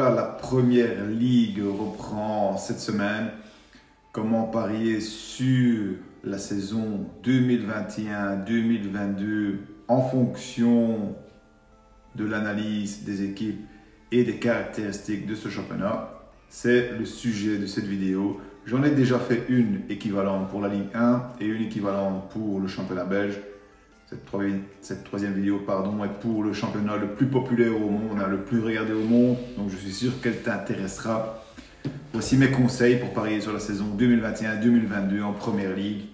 voilà, la première ligue reprend cette semaine. Comment parier sur la saison 2021-2022 en fonction de l'analyse des équipes et des caractéristiques de ce championnat? C'est le sujet de cette vidéo. J'en ai déjà fait une équivalente pour la Ligue 1 et une équivalente pour le championnat belge. Cette troisième vidéo est pour le championnat le plus populaire au monde, le plus regardé au monde. Donc je suis sûr qu'elle t'intéressera. Voici mes conseils pour parier sur la saison 2021-2022 en Première Ligue.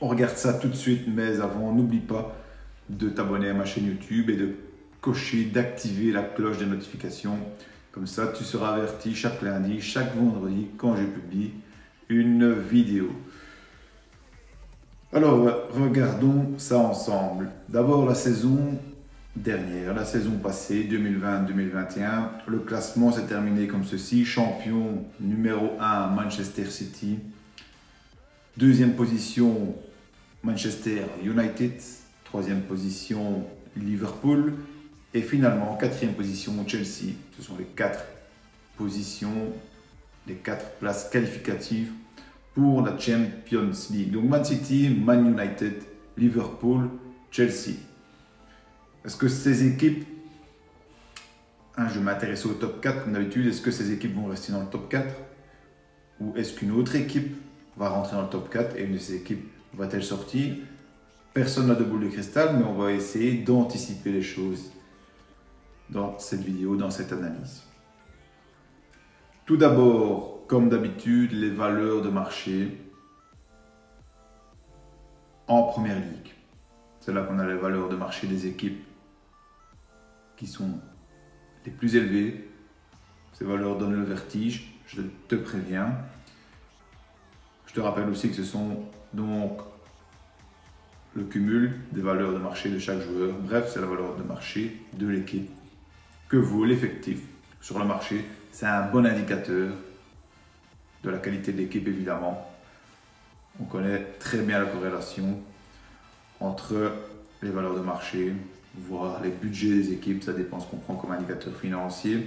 On regarde ça tout de suite, mais avant, n'oublie pas de t'abonner à ma chaîne YouTube et de cocher, d'activer la cloche des notifications. Comme ça, tu seras averti chaque lundi, chaque vendredi, quand je publie une vidéo. Alors, regardons ça ensemble. D'abord, la saison dernière, la saison passée, 2020-2021. Le classement s'est terminé comme ceci. Champion numéro 1, Manchester City. Deuxième position, Manchester United. Troisième position, Liverpool. Et finalement, quatrième position, Chelsea. Ce sont les 4 positions, les 4 places qualificatives pour la Champions League. Donc Man City, Man United, Liverpool, Chelsea. Est-ce que ces équipes, je m'intéresse au top 4 comme d'habitude, est-ce que ces équipes vont rester dans le top 4? Ou est-ce qu'une autre équipe va rentrer dans le top 4 et une de ces équipes va-t-elle sortir? Personne n'a de boule de cristal, mais on va essayer d'anticiper les choses dans cette vidéo, dans cette analyse. Tout d'abord, comme d'habitude, les valeurs de marché en Première Ligue. C'est là qu'on a les valeurs de marché des équipes qui sont les plus élevées. Ces valeurs donnent le vertige, je te préviens. Je te rappelle aussi que ce sont donc le cumul des valeurs de marché de chaque joueur. Bref, c'est la valeur de marché de l'équipe que vaut l'effectif sur le marché. C'est un bon indicateur de la qualité de l'équipe, évidemment. On connaît très bien la corrélation entre les valeurs de marché, voire les budgets des équipes. Ça dépend ce qu'on prend comme indicateur financier.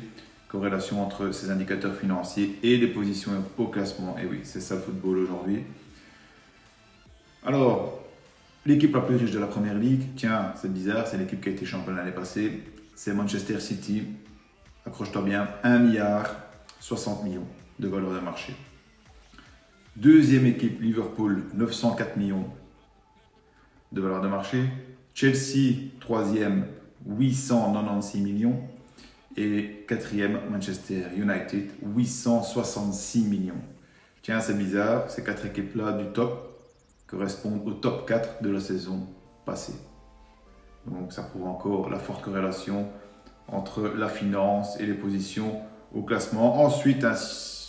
Corrélation entre ces indicateurs financiers et les positions au classement. Et oui, c'est ça le football aujourd'hui. Alors, l'équipe la plus riche de la Première Ligue, tiens, c'est bizarre, c'est l'équipe qui a été championne l'année passée. C'est Manchester City. Accroche-toi bien, 1,60 milliard de valeur de marché. Deuxième équipe, Liverpool, 904 millions de valeur de marché. Chelsea, troisième, 896 millions. Et quatrième, Manchester United, 866 millions. Tiens, c'est bizarre, ces 4 équipes-là du top correspondent au top 4 de la saison passée. Donc ça prouve encore la forte corrélation entre la finance et les positions au classement. Ensuite,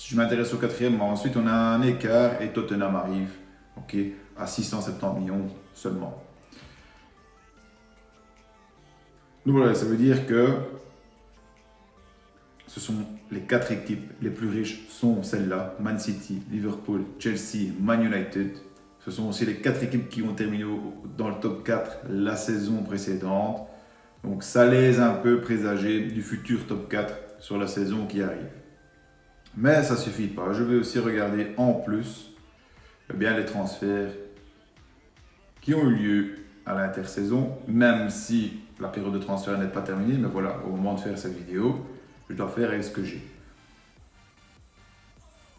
je m'intéresse au quatrième, mais ensuite on a un écart et Tottenham arrive à 670 millions seulement. Donc voilà, ça veut dire que ce sont les 4 équipes les plus riches sont celles-là, Man City, Liverpool, Chelsea, Man United. Ce sont aussi les 4 équipes qui ont terminé dans le top 4 la saison précédente. Donc ça laisse un peu présager du futur top 4 sur la saison qui arrive. Mais ça ne suffit pas. Je vais aussi regarder en plus les transferts qui ont eu lieu à l'intersaison, même si la période de transfert n'est pas terminée. Mais voilà, au moment de faire cette vidéo, je dois faire avec ce que j'ai.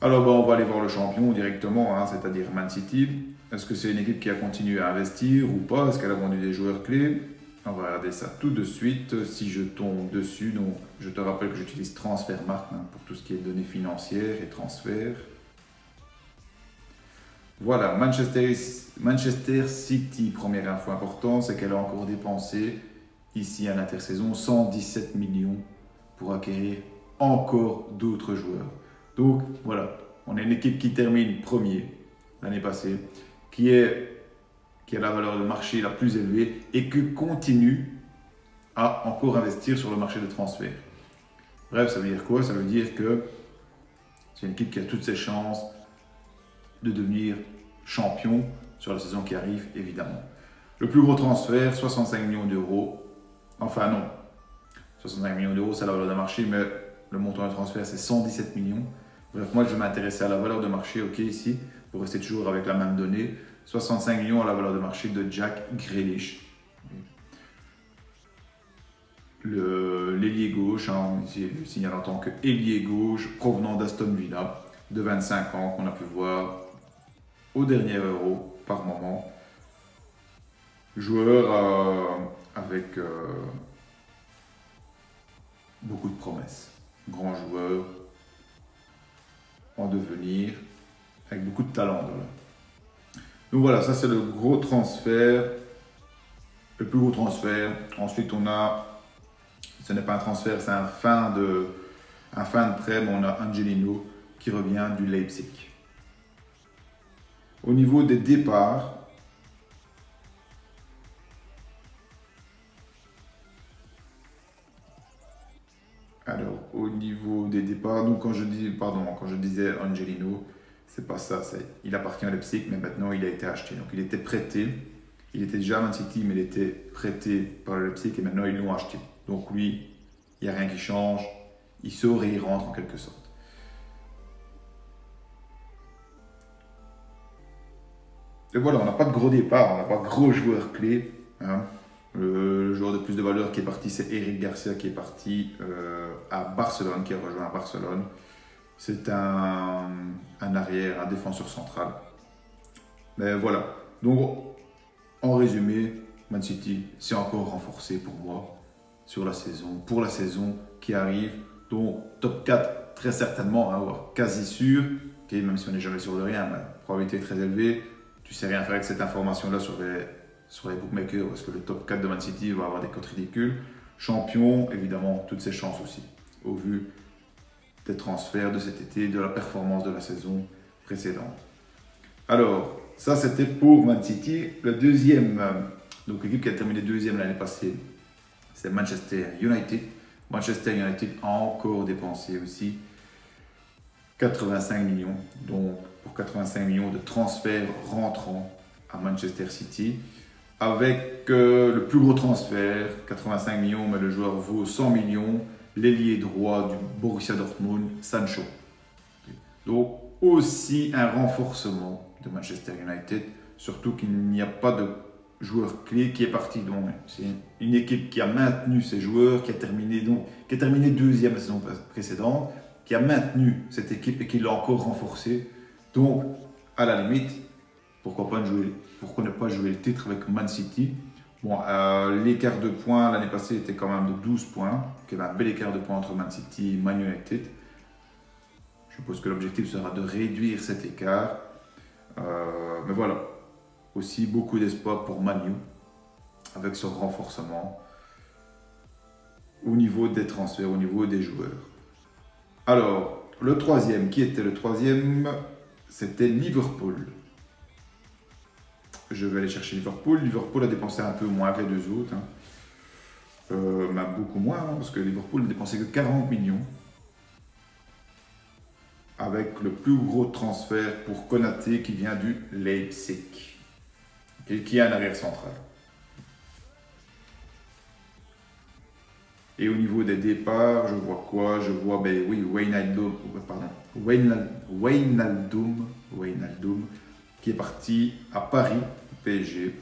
Alors on va aller voir le champion directement, c'est-à-dire Man City. Est-ce que c'est une équipe qui a continué à investir ou pas? Est-ce qu'elle a vendu des joueurs clés? On va regarder ça tout de suite. Si je tombe dessus, donc je te rappelle que j'utilise Transfermarkt pour tout ce qui est données financières et transferts. Voilà, Manchester City, première info importante, c'est qu'elle a encore dépensé ici à l'intersaison 117 millions pour acquérir encore d'autres joueurs. Donc voilà, on a une équipe qui termine premier l'année passée, qui a la valeur de marché la plus élevée et qui continue à encore investir sur le marché de transfert. Bref, ça veut dire quoi? Ça veut dire que c'est une équipe qui a toutes ses chances de devenir champion sur la saison qui arrive, évidemment. Le plus gros transfert, 65 millions d'euros. Enfin non, 65 millions d'euros, c'est la valeur de marché, mais le montant de transfert c'est 117 millions. Bref, moi je vais m'intéresser à la valeur de marché, ok, ici, pour rester toujours avec la même donnée. 65 millions à la valeur de marché de Jack Grealish. L'ailier gauche, hein, ici je signale en tant qu'ailier gauche provenant d'Aston Villa, de 25 ans, qu'on a pu voir au dernier Euro par moment. Joueur avec beaucoup de promesses. Grand joueur en devenir, avec beaucoup de talent. Voilà. Donc voilà, ça c'est le gros transfert, le plus gros transfert. Ensuite on a, ce n'est pas un transfert, c'est un fin de prêt, mais on a Angelino qui revient du Leipzig. Au niveau des départs, alors au niveau des départs, donc quand je disais Angelino, c'est pas ça, il appartient à Leipzig, mais maintenant il a été acheté. Donc il était prêté, il était déjà à Man City, mais il était prêté par le Leipzig et maintenant ils l'ont acheté. Donc lui, il n'y a rien qui change, il sort et il rentre en quelque sorte. Et voilà, on n'a pas de gros départ, on n'a pas de gros joueurs clés. Hein. Le joueur de plus de valeur qui est parti, c'est Eric Garcia qui est parti à Barcelone, qui a rejoint Barcelone. C'est un arrière, un défenseur central. Mais voilà. Donc, en résumé, Man City s'est encore renforcé pour moi pour la saison qui arrive. Donc, top 4, très certainement, hein, quasi sûr. Okay, même si on n'est jamais sûr de rien, la probabilité est très élevée. Tu sais rien faire avec cette information-là sur les bookmakers parce que le top 4 de Man City va avoir des cotes ridicules. Champion, évidemment, toutes ses chances aussi, au vu des transferts de cet été, de la performance de la saison précédente. Alors, ça c'était pour Man City. Le deuxième, donc l'équipe qui a terminé deuxième l'année passée, c'est Manchester United. Manchester United a encore dépensé aussi 85 millions. Donc, pour 85 millions de transferts rentrants à Manchester City. Avec le plus gros transfert, 85 millions, mais le joueur vaut 100 millions. L'ailier droit du Borussia Dortmund, Sancho. Donc, aussi un renforcement de Manchester United, surtout qu'il n'y a pas de joueur clé qui est parti. Donc, c'est une équipe qui a maintenu ses joueurs, qui a terminé deuxième la saison précédente, qui a maintenu cette équipe et qui l'a encore renforcée. Donc, à la limite, pourquoi ne pas jouer le titre avec Man City? Bon, l'écart de points l'année passée était quand même de 12 points. Il y avait un bel écart de points entre Man City et Man United. Je suppose que l'objectif sera de réduire cet écart. Mais voilà, aussi beaucoup d'espoir pour Manu avec ce renforcement au niveau des transferts, au niveau des joueurs. Alors, le troisième, qui était le troisième? C'était Liverpool. Je vais aller chercher Liverpool. Liverpool a dépensé un peu moins que les deux autres. Hein. Même beaucoup moins, hein, parce que Liverpool n'a dépensé que 40 millions. Avec le plus gros transfert pour Konaté qui vient du Leipzig. Et qui est un arrière central. Et au niveau des départs, je vois quoi? Je vois, ben oui, Wijnaldum, qui est parti à Paris, PSG.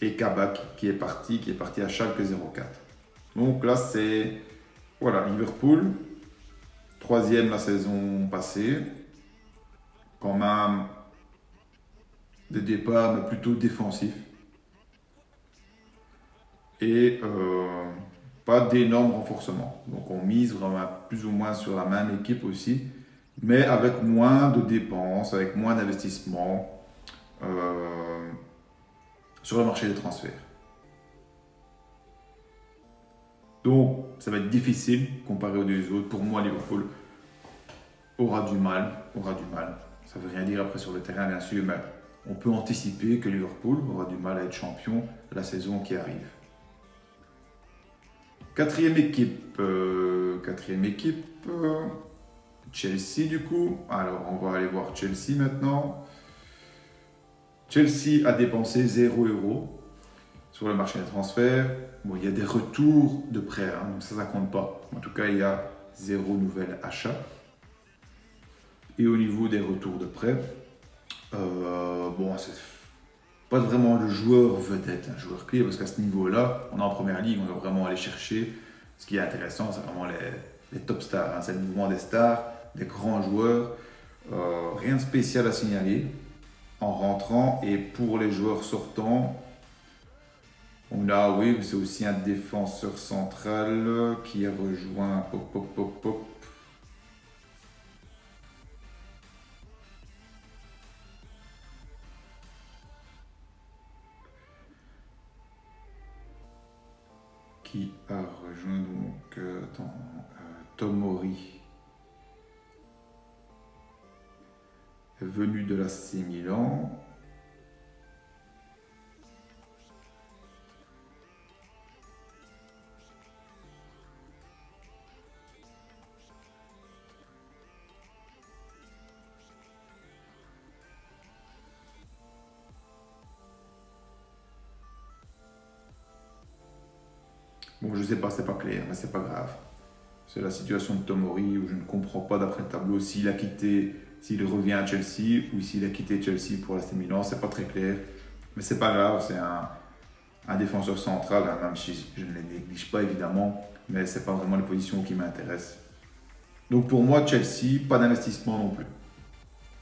Et Kabak qui est parti à Schalke 04. Donc là, c'est voilà, Liverpool, troisième la saison passée. Quand même des départs, mais plutôt défensifs. Et pas d'énormes renforcements. Donc on mise vraiment plus ou moins sur la même équipe aussi, mais avec moins de dépenses, avec moins d'investissements sur le marché des transferts. Donc ça va être difficile comparé aux deux autres. Pour moi, Liverpool aura du mal. Ça ne veut rien dire après sur le terrain, bien sûr, mais on peut anticiper que Liverpool aura du mal à être champion de la saison qui arrive. Quatrième équipe, Chelsea du coup. Alors on va aller voir Chelsea maintenant. Chelsea a dépensé 0 €. sur le marché des transferts. Bon, il y a des retours de prêts, hein, donc ça compte pas. En tout cas, il y a 0 nouvel achat. Et au niveau des retours de prêts, bon, c'est pas vraiment le joueur vedette, un joueur clé, parce qu'à ce niveau-là, on est en première ligue, on doit vraiment aller chercher. Ce qui est intéressant, c'est vraiment les top stars, hein, c'est le mouvement des stars, des grands joueurs. Rien de spécial à signaler en rentrant. Et pour les joueurs sortants, on a, oui, c'est aussi un défenseur central qui a rejoint donc Tomori, venu de l'AC Milan. Bon, je sais pas, c'est pas clair, mais c'est pas grave. C'est la situation de Tomori où je ne comprends pas d'après le tableau s'il a quitté, s'il revient à Chelsea ou s'il a quitté Chelsea pour l'AC Milan, c'est pas très clair. Mais c'est pas grave, c'est un défenseur central, hein, même si je ne les néglige pas évidemment, mais c'est pas vraiment les positions qui m'intéressent. Donc pour moi, Chelsea, pas d'investissement non plus.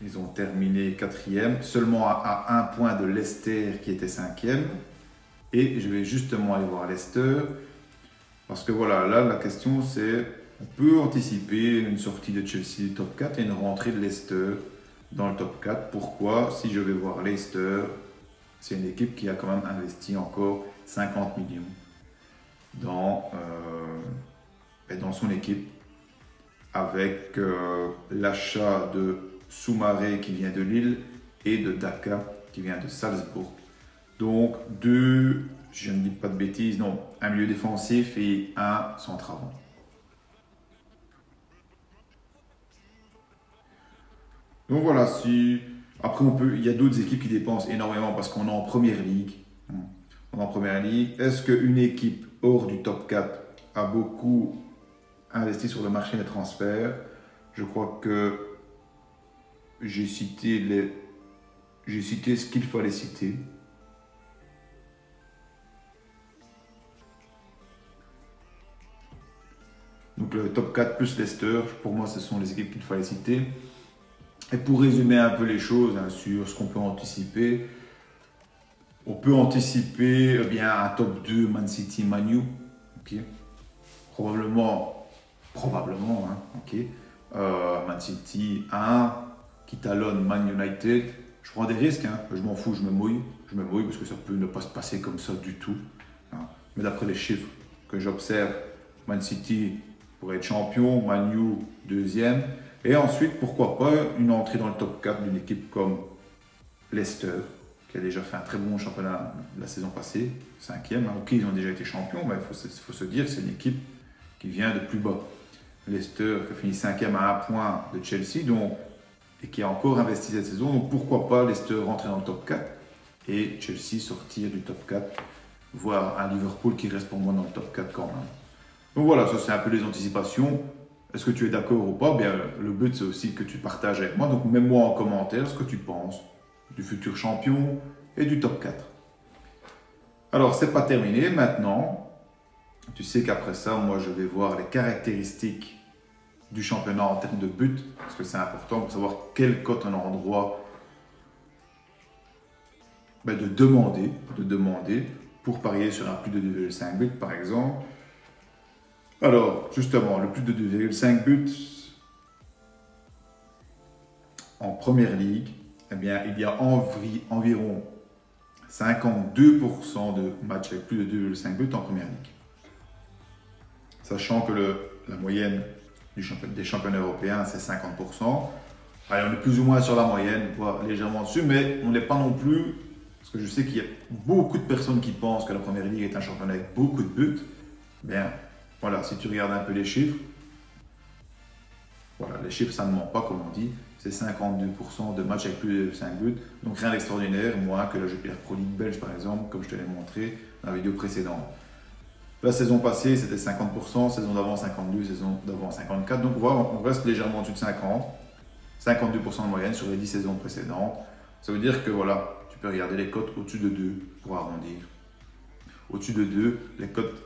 Ils ont terminé 4e, seulement à 1 point de Leicester qui était 5e. Et je vais justement aller voir Leicester. Parce que voilà, là la question c'est, on peut anticiper une sortie de Chelsea du top 4 et une rentrée de Leicester dans le top 4. Pourquoi? Si je vais voir Leicester, c'est une équipe qui a quand même investi encore 50 millions dans son équipe, avec l'achat de Soumaré qui vient de Lille et de Daka qui vient de Salzbourg. Donc deux, je ne dis pas de bêtises, non, un milieu défensif et un centre avant. Donc voilà, après il y a d'autres équipes qui dépensent énormément parce qu'on est en première ligue. On est en première ligue. Est-ce qu'une équipe hors du top 4 a beaucoup investi sur le marché des transferts? Je crois que j'ai cité ce qu'il fallait citer. Donc le top 4 plus Leicester, pour moi, ce sont les équipes qu'il fallait citer. Et pour résumer un peu les choses, hein, sur ce qu'on peut anticiper, on peut anticiper un top 2 Man City, Man U. Okay. Probablement, hein, okay. Man City 1 qui talonne Man United. Je prends des risques, hein, je m'en fous, je me mouille parce que ça peut ne pas se passer comme ça du tout. Hein. Mais d'après les chiffres que j'observe, Man City pourrait être champion, Man U deuxième. Et ensuite, pourquoi pas une entrée dans le top 4 d'une équipe comme Leicester, qui a déjà fait un très bon championnat la saison passée, 5e. Hein. Ok, ils ont déjà été champions, mais il faut se dire que c'est une équipe qui vient de plus bas. Leicester qui a fini 5e à 1 point de Chelsea, et qui a encore investi cette saison. Donc pourquoi pas Leicester rentrer dans le top 4 et Chelsea sortir du top 4, voire un Liverpool qui reste pour moi dans le top 4 quand même. Donc voilà, ça c'est un peu les anticipations. Est-ce que tu es d'accord ou pas? Bien, le but c'est aussi que tu partages avec moi. Donc mets-moi en commentaire ce que tu penses du futur champion et du top 4. Alors c'est pas terminé. Maintenant, tu sais qu'après ça, moi je vais voir les caractéristiques du championnat en termes de buts, parce que c'est important pour savoir quelle cote on a en droit de demander pour parier sur un plus de 2,5 buts par exemple. Alors, justement, le plus de 2,5 buts en première ligue, eh bien, il y a environ 52% de matchs avec plus de 2,5 buts en première ligue. Sachant que la moyenne des championnats européens, c'est 50%. Allez, on est plus ou moins sur la moyenne, voire légèrement dessus, mais on n'est pas non plus, parce que je sais qu'il y a beaucoup de personnes qui pensent que la première ligue est un championnat avec beaucoup de buts. Bien, voilà, si tu regardes un peu les chiffres, voilà, les chiffres, ça ne ment pas, comme on dit. c'est 52% de matchs avec plus de 5 buts. Donc rien d'extraordinaire, moins que la Jupiler Pro League belge par exemple, comme je te l'ai montré dans la vidéo précédente. La saison passée, c'était 50%, saison d'avant 52%, saison d'avant 54%. Donc voilà, on reste légèrement au-dessus de 50%, 52% de moyenne sur les 10 saisons précédentes. Ça veut dire que voilà, tu peux regarder les cotes au-dessus de 2 pour arrondir. Au-dessus de 2, les cotes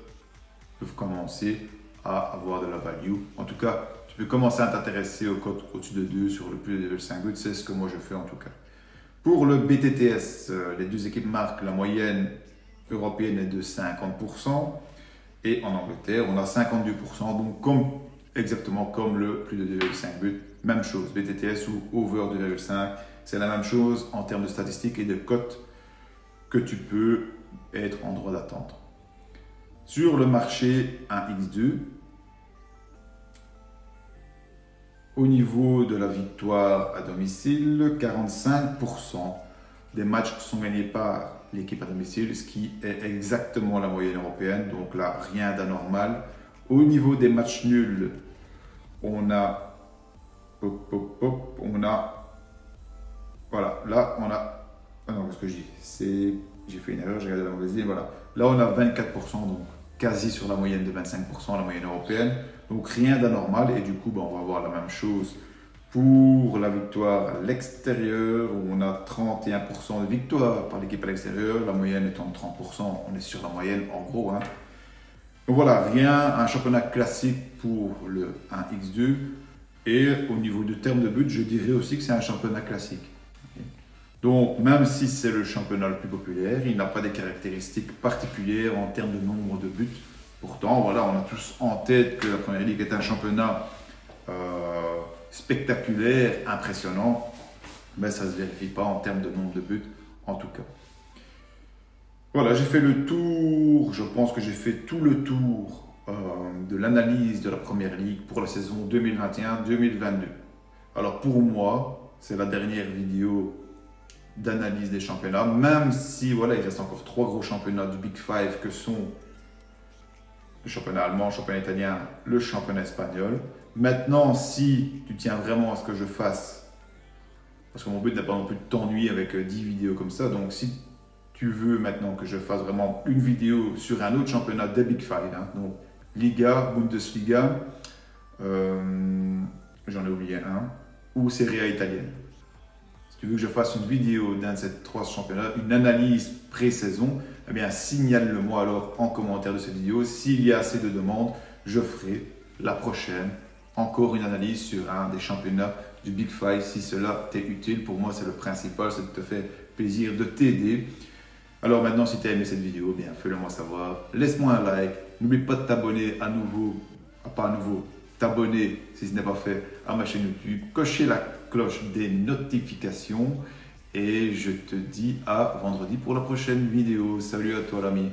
peuvent commencer à avoir de la value. En tout cas, tu peux commencer à t'intéresser aux cotes au-dessus de 2 sur le plus de 5 buts. C'est ce que moi je fais en tout cas. Pour le BTTS, les deux équipes marquent, la moyenne européenne est de 50%. Et en Angleterre, on a 52%, donc exactement comme le plus de 2,5 buts. Même chose, BTTS ou over 2,5, c'est la même chose en termes de statistiques et de cotes que tu peux être en droit d'attendre. Sur le marché 1x2, au niveau de la victoire à domicile, 45% des matchs sont gagnés par l'équipe à domicile, ce qui est exactement la moyenne européenne, donc là, rien d'anormal. Au niveau des matchs nuls, on a... Voilà, là, on a... Ah non, qu'est-ce que je dis? J'ai fait une erreur, j'ai regardé la mauvaise ligne, voilà. Là, on a 24%, donc quasi sur la moyenne de 25%, la moyenne européenne. Donc rien d'anormal, et du coup, on va voir la même chose pour la victoire à l'extérieur, où on a 31% de victoire par l'équipe à l'extérieur, la moyenne étant de 30%, on est sur la moyenne en gros. Hein. Donc voilà, rien, un championnat classique pour le 1x2. Et au niveau du terme de but, je dirais aussi que c'est un championnat classique. Donc même si c'est le championnat le plus populaire, il n'a pas des caractéristiques particulières en termes de nombre de buts. Pourtant, voilà, on a tous en tête que la Première Ligue est un championnat spectaculaire, impressionnant, mais ça ne se vérifie pas en termes de nombre de buts, en tout cas. Voilà, j'ai fait le tour, je pense que j'ai fait tout le tour de l'analyse de la Première Ligue pour la saison 2021-2022. Alors pour moi, c'est la dernière vidéo d'analyse des championnats, même si voilà, il reste encore 3 gros championnats du Big Five que sont le championnat allemand, le championnat italien, le championnat espagnol. Maintenant, si tu tiens vraiment à ce que je fasse, parce que mon but n'est pas non plus de t'ennuyer avec 10 vidéos comme ça, donc si tu veux maintenant que je fasse vraiment une vidéo sur un autre championnat des Big Five, hein, donc Liga, Bundesliga, j'en ai oublié un, ou Serie A italienne. Si tu veux que je fasse une vidéo d'un de ces 3 championnats, une analyse pré-saison, eh bien signale-le-moi alors en commentaire de cette vidéo. S'il y a assez de demandes, je ferai la prochaine encore une analyse sur un des championnats du Big Five si cela t'est utile. Pour moi, c'est le principal, ça te fait plaisir de t'aider. Alors maintenant, si tu as aimé cette vidéo, bien fais-le moi savoir. Laisse-moi un like. N'oublie pas de t'abonner à nouveau, t'abonner si ce n'est pas fait à ma chaîne YouTube. Cocher la cloche des notifications. Et je te dis à vendredi pour la prochaine vidéo. Salut à toi l'ami.